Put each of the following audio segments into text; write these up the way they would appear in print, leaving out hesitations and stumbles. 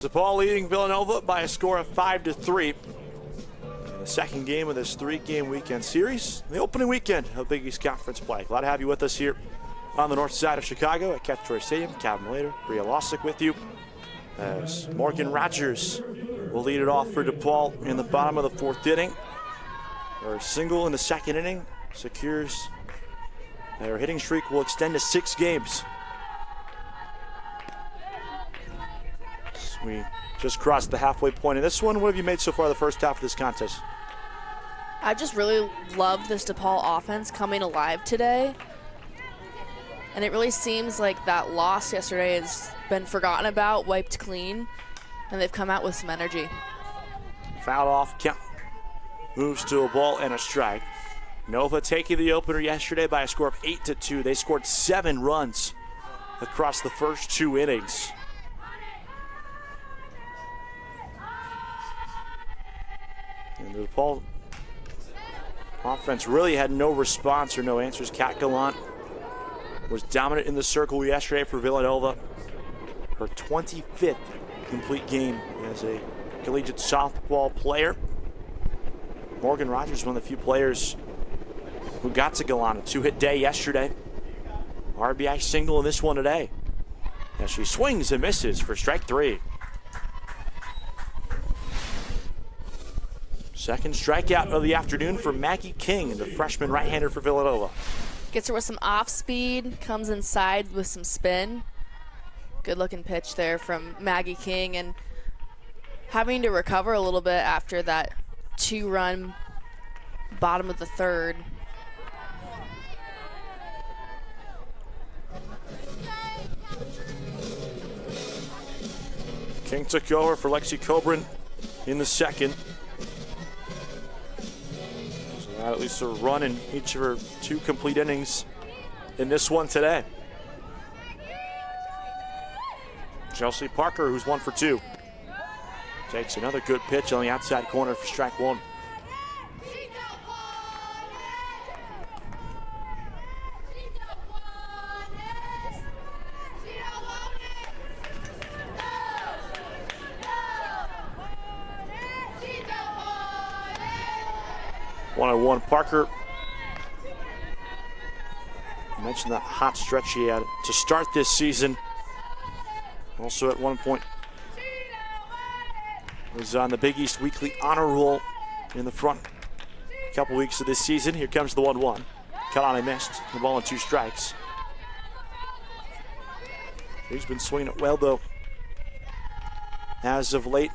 DePaul leading Villanova by a score of 5-3 in the second game of this three-game weekend series, the opening weekend of Big East Conference play. Glad to have you with us here on the north side of Chicago at Cavan Stadium. Cavan Malayter, Bria Losick with you, as Morgan Rogers will lead it off for DePaul in the bottom of the fourth inning. Her single in the second inning secures their hitting streak will extend to 6 games. We just crossed the halfway point in this one. What have you made so far the first half of this contest? I just really love this DePaul offense coming alive today. And it really seems like that loss yesterday has been forgotten about, wiped clean, and they've come out with some energy. Fouled off, count moves to a ball and a strike. Nova taking the opener yesterday by a score of 8-2. They scored 7 runs across the first 2 innings. And the DePaul offense really had no response or no answers. Kat Gallant was dominant in the circle yesterday for Villanova. Her 25th complete game as a collegiate softball player. Morgan Rogers, one of the few players who got to Gallant. A 2-hit day yesterday. RBI single in this one today, as she swings and misses for strike 3. Second strikeout of the afternoon for Maggie King, the freshman right-hander for Villanova. Gets her with some off-speed, comes inside with some spin. Good-looking pitch there from Maggie King, and having to recover a little bit after that 2-run bottom of the third. King took over for Lexi Coburn in the second. At least a run in each of her 2 complete innings in this one today. Chelsea Parker, who's 1 for 2, takes another good pitch on the outside corner for strike 1. One-on-one, Parker. I mentioned that hot stretch he had to start this season. Also at one point was on the Big East Weekly Honor Roll in the front couple weeks of this season. Here comes the 1-1. Kalani missed the ball in 2 strikes. He's been swinging it well though as of late.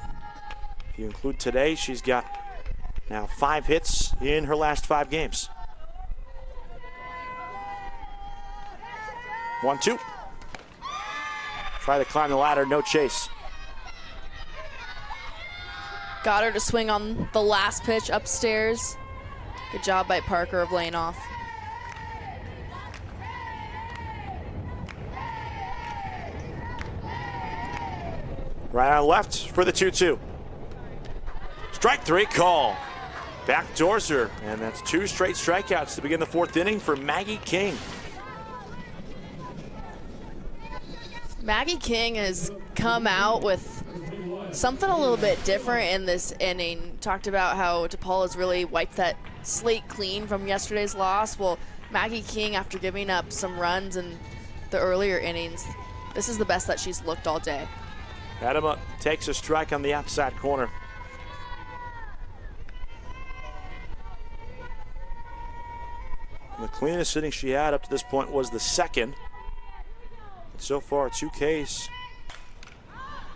If you include today, she's got now 5 hits in her last 5 games. 1-2. Try to climb the ladder, no chase. Got her to swing on the last pitch upstairs. Good job by Parker of laying off. Right on left for the 2-2. Strike 3 call. Backdoors her, and that's 2 straight strikeouts to begin the 4th inning for Maggie King. Maggie King has come out with something a little bit different in this inning. Talked about how DePaul has really wiped that slate clean from yesterday's loss. Well, Maggie King, after giving up some runs in the earlier innings, this is the best that she's looked all day. Adama takes a strike on the outside corner. The cleanest inning she had up to this point was the second. And so far, 2 Ks.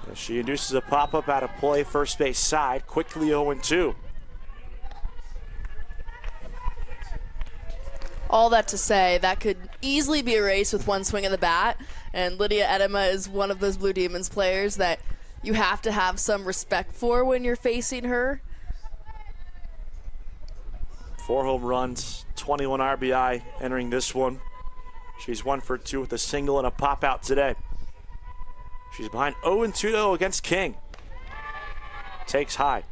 As she induces a pop-up out of play, first base side, quickly 0-2. All that to say, that could easily be erased with 1 swing of the bat. And Lydia Edema is one of those Blue Demons players that you have to have some respect for when you're facing her. 4 home runs, 21 RBI entering this one. She's 1 for 2 with a single and a pop out today. She's behind 0-2 though against King. Takes high.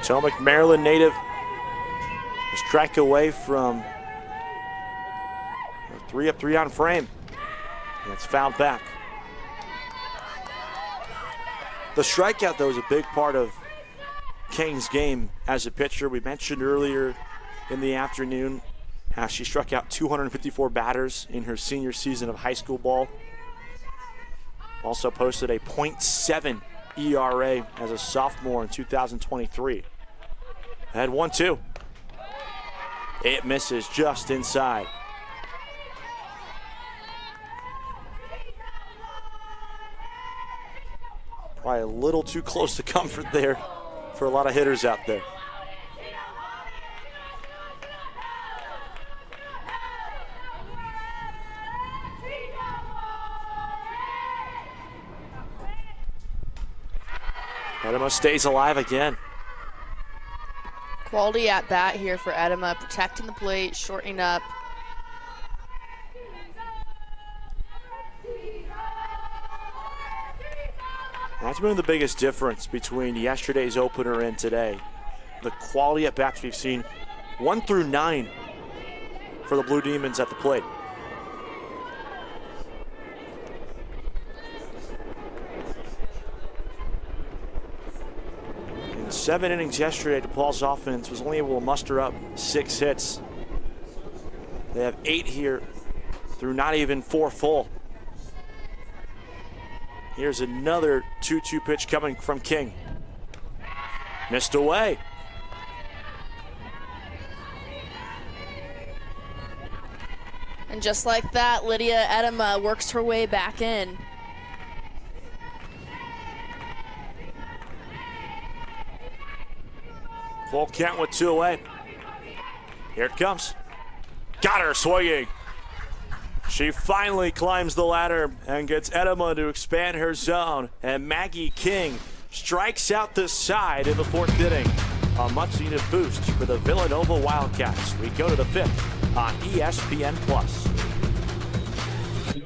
Potomac, Maryland native. A strike away from a 3-up, 3-on frame. And it's fouled back. The strikeout, though, is a big part of King's game as a pitcher. We mentioned earlier in the afternoon how she struck out 254 batters in her senior season of high school ball. Also posted a .7 ERA as a sophomore in 2023. Had 1-2. It misses just inside. Probably a little too close to comfort there for a lot of hitters out there. Edema stays alive again. Quality at bat here for Edema, protecting the plate, shortening up. That's been the biggest difference between yesterday's opener and today. The quality at bats we've seen 1 through 9 for the Blue Demons at the plate. In 7 innings yesterday, DePaul's offense was only able to muster up 6 hits. They have 8 here through not even 4 full. Here's another 2-2 pitch coming from King. Missed away. And just like that, Lydia Edema works her way back in. Full count with 2 away. Here it comes. Got her swinging. She finally climbs the ladder and gets Edema to expand her zone. And Maggie King strikes out the side in the 4th inning. A much-needed boost for the Villanova Wildcats. We go to the 5th on ESPN+.